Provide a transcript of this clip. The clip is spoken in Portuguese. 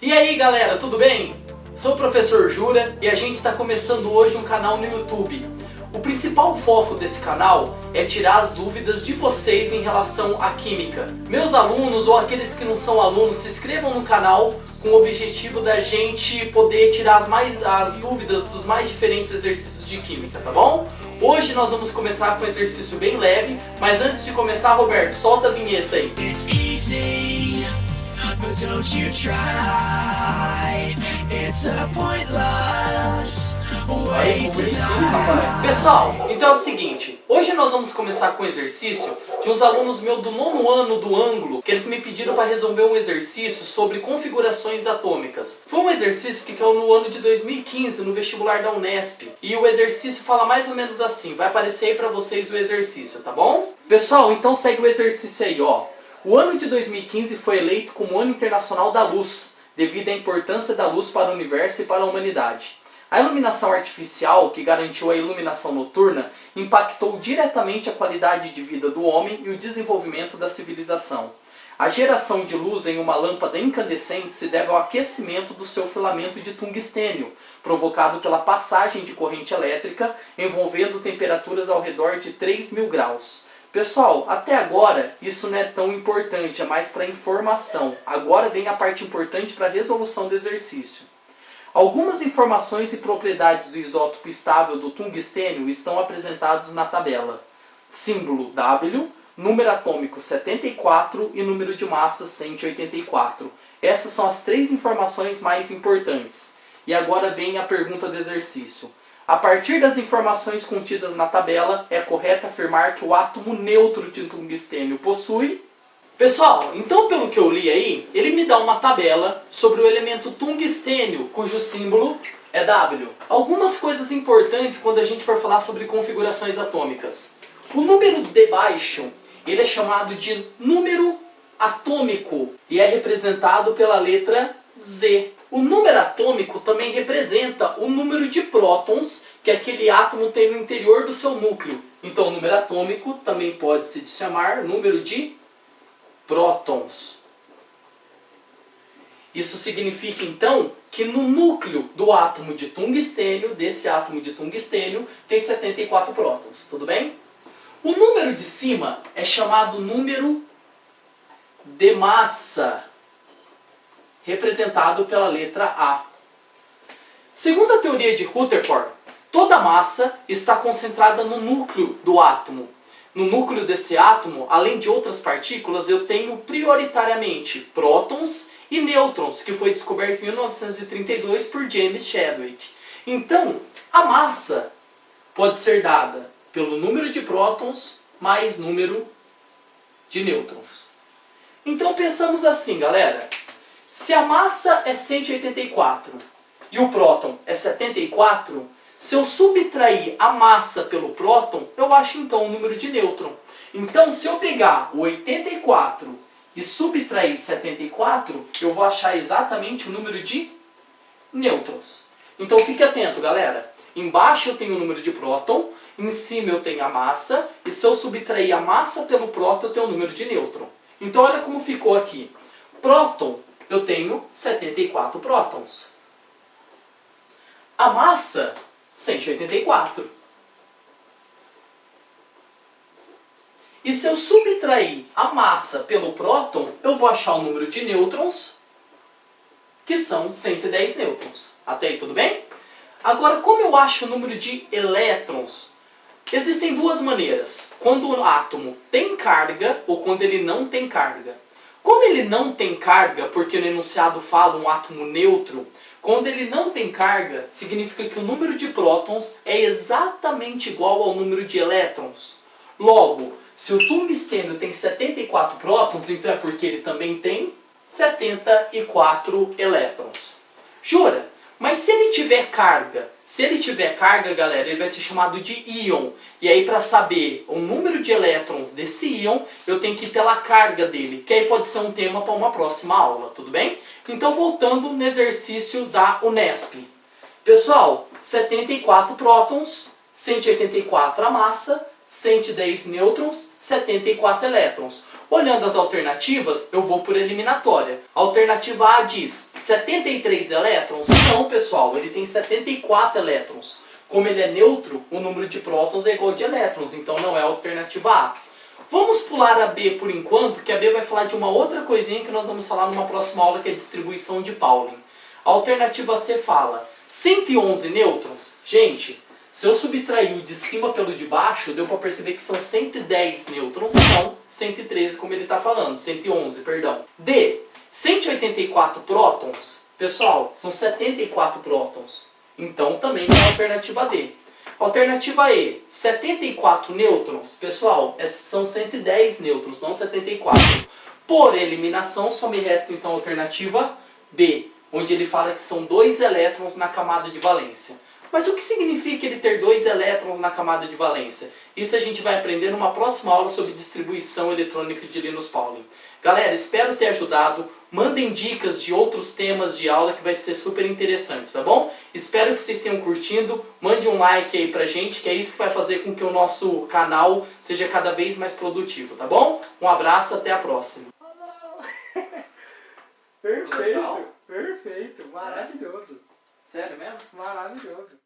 E aí galera, tudo bem? Sou o professor Jura e a gente está começando hoje um canal no YouTube. O principal foco desse canal é tirar as dúvidas de vocês em relação à química. Meus alunos ou aqueles que não são alunos se inscrevam no canal com o objetivo da gente poder tirar as dúvidas dos mais diferentes exercícios de química, tá bom? Hoje nós vamos começar com um exercício bem leve, mas antes de começar, Roberto, solta a vinheta aí. It's easy, but don't you try. It's a pointless way to die. Pessoal, então é o seguinte, hoje nós vamos começar com um exercício de uns alunos meus do 9º ano do ângulo, que eles me pediram para resolver um exercício sobre configurações atômicas. Foi um exercício que caiu no ano de 2015, no vestibular da Unesp. E o exercício fala mais ou menos assim, vai aparecer aí para vocês o exercício, tá bom? Pessoal, então segue o exercício aí, ó. O ano de 2015 foi eleito como Ano Internacional da Luz, devido à importância da luz para o universo e para a humanidade. A iluminação artificial, que garantiu a iluminação noturna, impactou diretamente a qualidade de vida do homem e o desenvolvimento da civilização. A geração de luz em uma lâmpada incandescente se deve ao aquecimento do seu filamento de tungstênio, provocado pela passagem de corrente elétrica envolvendo temperaturas ao redor de 3.000 graus. Pessoal, até agora isso não é tão importante, é mais para informação. Agora vem a parte importante para a resolução do exercício. Algumas informações e propriedades do isótopo estável do tungstênio estão apresentados na tabela. Símbolo W, número atômico 74 e número de massa 184. Essas são as três informações mais importantes. E agora vem a pergunta do exercício. A partir das informações contidas na tabela, é correto afirmar que o átomo neutro de tungstênio possui... Pessoal, então pelo que eu li aí, ele me dá uma tabela sobre o elemento tungstênio, cujo símbolo é W. Algumas coisas importantes quando a gente for falar sobre configurações atômicas. O número de baixo, ele é chamado de número atômico e é representado pela letra Z. O número atômico também representa o número de prótons que aquele átomo tem no interior do seu núcleo. Então o número atômico também pode se chamar número de prótons. Isso significa então que no núcleo do átomo de tungstênio, desse átomo de tungstênio, tem 74 prótons, tudo bem? O número de cima é chamado número de massa, representado pela letra A. Segundo a teoria de Rutherford, toda massa está concentrada no núcleo do átomo. No núcleo desse átomo, além de outras partículas, eu tenho prioritariamente prótons e nêutrons, que foi descoberto em 1932 por James Chadwick. Então, a massa pode ser dada pelo número de prótons mais número de nêutrons. Então pensamos assim, galera. Se a massa é 184 e o próton é 74, se eu subtrair a massa pelo próton, eu acho então o número de nêutron. Então, se eu pegar o 84 e subtrair 74, eu vou achar exatamente o número de nêutrons. Então, fique atento, galera. Embaixo eu tenho o número de próton, em cima eu tenho a massa, e se eu subtrair a massa pelo próton, eu tenho o número de nêutron. Então, olha como ficou aqui. Próton, eu tenho 74 prótons. A massa, 184. E se eu subtrair a massa pelo próton, eu vou achar o número de nêutrons, que são 110 nêutrons. Até aí tudo bem? Agora, como eu acho o número de elétrons? Existem duas maneiras. Quando o átomo tem carga ou quando ele não tem carga. Como ele não tem carga, porque no enunciado fala um átomo neutro, quando ele não tem carga, significa que o número de prótons é exatamente igual ao número de elétrons. Logo, se o tungstênio tem 74 prótons, então é porque ele também tem 74 elétrons. Jura? Mas se ele tiver carga, galera, ele vai ser chamado de íon. E aí, para saber o número de elétrons desse íon, eu tenho que ir pela carga dele, que aí pode ser um tema para uma próxima aula, tudo bem? Então, voltando no exercício da Unesp. Pessoal, 74 prótons, 184 a massa, 110 nêutrons, 74 elétrons. Olhando as alternativas, eu vou por eliminatória. A alternativa A diz 73 elétrons? Não, pessoal, ele tem 74 elétrons. Como ele é neutro, o número de prótons é igual ao de elétrons, então não é a alternativa A. Vamos pular a B por enquanto, que a B vai falar de uma outra coisinha que nós vamos falar numa próxima aula, que é a distribuição de Pauling. A alternativa C fala 111 nêutrons. Gente, se eu subtrair o de cima pelo de baixo, deu para perceber que são 110 nêutrons, não 113 como ele está falando, 111, perdão. D, 184 prótons. Pessoal, são 74 prótons. Então também não é a alternativa D. Alternativa E, 74 nêutrons. Pessoal, são 110 nêutrons, não 74. Por eliminação, só me resta então a alternativa B, onde ele fala que são 2 elétrons na camada de valência. Mas o que significa ele ter 2 elétrons na camada de valência? Isso a gente vai aprender numa próxima aula sobre distribuição eletrônica de Linus Pauling. Galera, espero ter ajudado. Mandem dicas de outros temas de aula que vai ser super interessante, tá bom? Espero que vocês tenham curtindo. Mande um like aí pra gente, que é isso que vai fazer com que o nosso canal seja cada vez mais produtivo, tá bom? Um abraço, até a próxima. Perfeito, perfeito, maravilhoso. Sério mesmo? Maravilhoso.